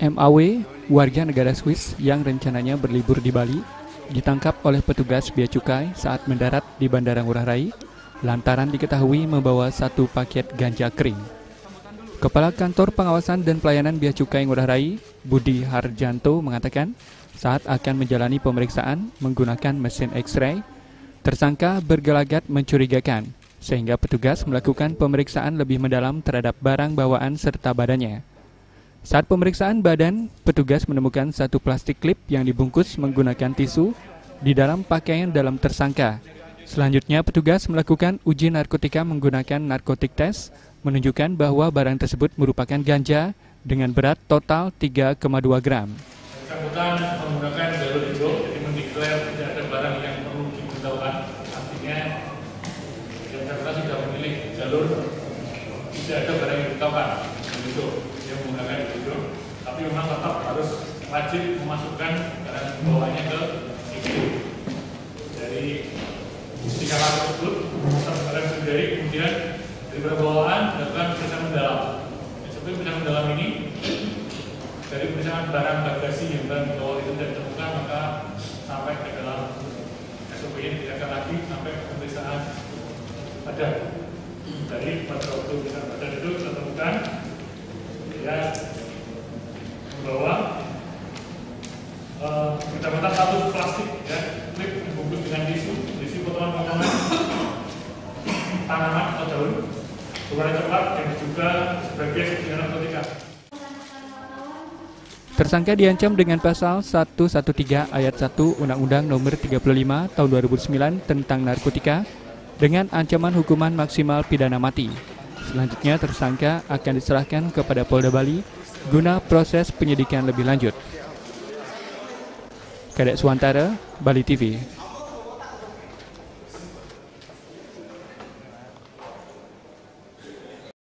MAW, warga negara Swiss yang rencananya berlibur di Bali, ditangkap oleh petugas bea cukai saat mendarat di Bandara Ngurah Rai lantaran diketahui membawa 1 paket ganja kering. Kepala Kantor Pengawasan dan Pelayanan Bea Cukai Ngurah Rai, Budi Harjanto mengatakan, saat akan menjalani pemeriksaan menggunakan mesin X-ray, tersangka bergelagat mencurigakan, sehingga petugas melakukan pemeriksaan lebih mendalam terhadap barang bawaan serta badannya. Saat pemeriksaan badan, petugas menemukan 1 plastik klip yang dibungkus menggunakan tisu di dalam pakaian dalam tersangka. Selanjutnya, petugas melakukan uji narkotika menggunakan narkotik tes, menunjukkan bahwa barang tersebut merupakan ganja dengan berat total 3,2 gram. Bersangkutan menggunakan jalur hijau, jadi mendeklar tidak ada barang yang perlu diberitahukan. Artinya, yang bersangkutan sudah memilih jalur tidak ada barang yang diberitahukan. Itu yang menggunakan hijau, tapi memang tetap harus wajib memasukkan barang bawaannya ke itu. Dari tiga kali tersebut, barang sendiri kemudian dari barang bawaan dilakukan pemeriksaan mendalam. Seperti pemeriksaan mendalam ini, dari pemeriksaan barang bagasi yang barang dibawa itu tidak ditemukan, maka sampai ke dalam SOP ini tidak akan lagi sampai pemeriksaan badan. Dari pada waktu pemeriksaan badan itu kita temukan dia membawa kita minta 1 plastik ya, klip dibungkus dengan tisu, isi potongan-potongan tanaman atau daun berwarna coklat yang juga sebagai senjata narkotika. Tersangka diancam dengan pasal 113 ayat 1 Undang-Undang Nomor 35 Tahun 2009 tentang narkotika dengan ancaman hukuman maksimal pidana mati. Selanjutnya tersangka akan diserahkan kepada Polda Bali guna proses penyidikan lebih lanjut. Kadek Suwantara, Bali TV.